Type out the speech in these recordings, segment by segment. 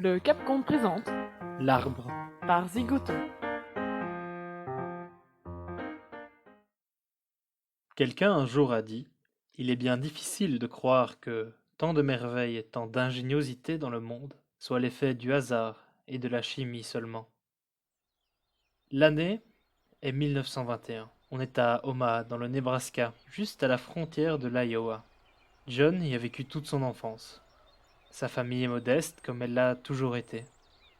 Le Capcom présente L'arbre. par Zigoto. Quelqu'un un jour a dit: Il est bien difficile de croire que tant de merveilles et tant d'ingéniosité dans le monde soient l'effet du hasard et de la chimie seulement. L'année est 1921. On est à Omaha, dans le Nebraska, juste à la frontière de l'Iowa. John y a vécu toute son enfance. Sa famille est modeste, comme elle l'a toujours été.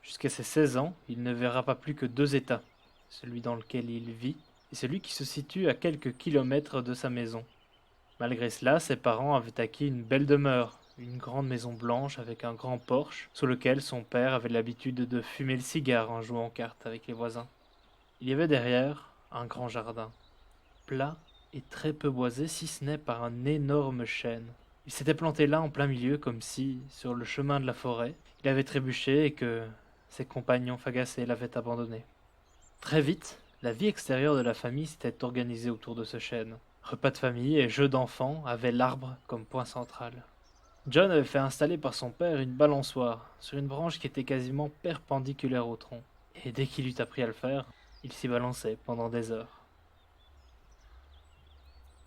Jusqu'à ses 16 ans, il ne verra pas plus que deux États, celui dans lequel il vit et celui qui se situe à quelques kilomètres de sa maison. Malgré cela, ses parents avaient acquis une belle demeure, une grande maison blanche avec un grand porche, sous lequel son père avait l'habitude de fumer le cigare en jouant aux cartes avec les voisins. Il y avait derrière un grand jardin, plat et très peu boisé si ce n'est par un énorme chêne. Il s'était planté là en plein milieu comme si, sur le chemin de la forêt, il avait trébuché et que ses compagnons fagacés l'avaient abandonné. Très vite, la vie extérieure de la famille s'était organisée autour de ce chêne. Repas de famille et jeux d'enfants avaient l'arbre comme point central. John avait fait installer par son père une balançoire sur une branche qui était quasiment perpendiculaire au tronc. Et dès qu'il eut appris à le faire, il s'y balançait pendant des heures.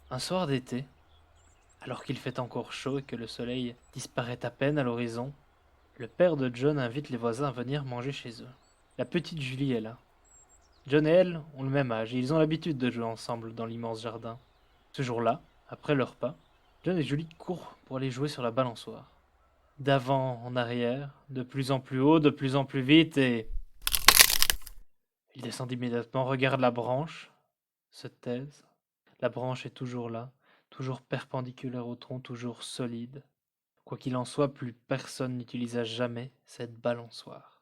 Un soir d'été, alors qu'il fait encore chaud et que le soleil disparaît à peine à l'horizon, le père de John invite les voisins à venir manger chez eux. La petite Julie est là. John et elle ont le même âge et ils ont l'habitude de jouer ensemble dans l'immense jardin. Ce jour-là, après leur repas, John et Julie courent pour aller jouer sur la balançoire. D'avant en arrière, de plus en plus haut, de plus en plus vite, et ils descendent immédiatement, regardent la branche, se taisent. La branche est toujours là, toujours perpendiculaire au tronc, toujours solide. Quoi qu'il en soit, plus personne n'utilisa jamais cette balançoire.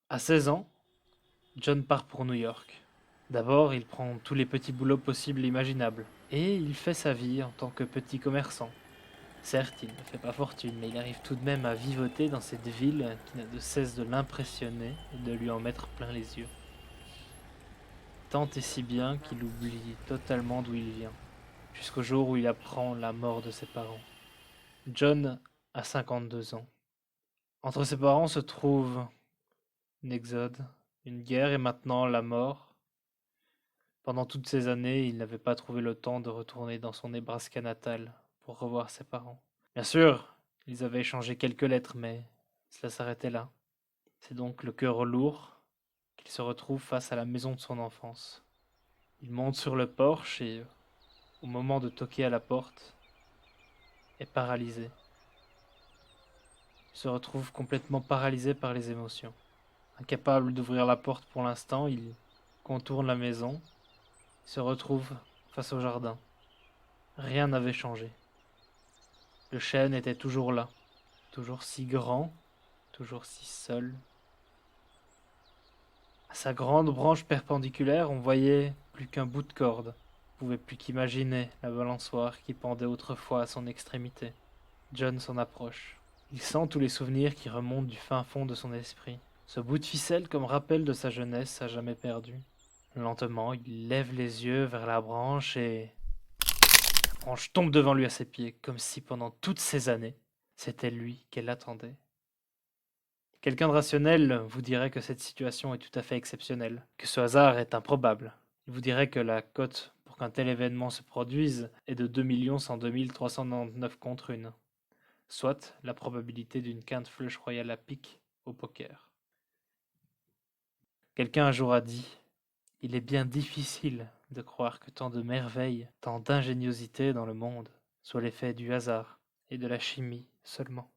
À 16 ans, John part pour New York. D'abord, il prend tous les petits boulots possibles et imaginables, et il fait sa vie en tant que petit commerçant. Certes, il ne fait pas fortune, mais il arrive tout de même à vivoter dans cette ville qui n'a de cesse de l'impressionner et de lui en mettre plein les yeux. Tant et si bien qu'il oublie totalement d'où il vient, jusqu'au jour où il apprend la mort de ses parents. John a 52 ans. Entre ses parents se trouve un exode, une guerre et maintenant la mort. Pendant toutes ces années, il n'avait pas trouvé le temps de retourner dans son Nebraska natal pour revoir ses parents. Bien sûr, ils avaient échangé quelques lettres, mais cela s'arrêtait là. C'est donc le cœur lourd qu'il se retrouve face à la maison de son enfance. Il monte sur le porche et, au moment de toquer à la porte, est paralysé. Il se retrouve complètement paralysé par les émotions. Incapable d'ouvrir la porte pour l'instant, il contourne la maison, se retrouve face au jardin. Rien n'avait changé. Le chêne était toujours là, toujours si grand, toujours si seul. À sa grande branche perpendiculaire, on voyait plus qu'un bout de corde. On pouvait plus qu'imaginer la balançoire qui pendait autrefois à son extrémité. John s'en approche. Il sent tous les souvenirs qui remontent du fin fond de son esprit. Ce bout de ficelle comme rappel de sa jeunesse à jamais perdue. Lentement, il lève les yeux vers la branche et la branche tombe devant lui à ses pieds, comme si pendant toutes ces années, c'était lui qu'elle attendait. Quelqu'un de rationnel vous dirait que cette situation est tout à fait exceptionnelle, que ce hasard est improbable. Il vous dirait que la cote pour qu'un tel événement se produise est de 2 102 399 contre 1, soit la probabilité d'une quinte flush royale à pique au poker. Quelqu'un un jour a dit: Il est bien difficile de croire que tant de merveilles, tant d'ingéniosité dans le monde soit l'effet du hasard et de la chimie seulement.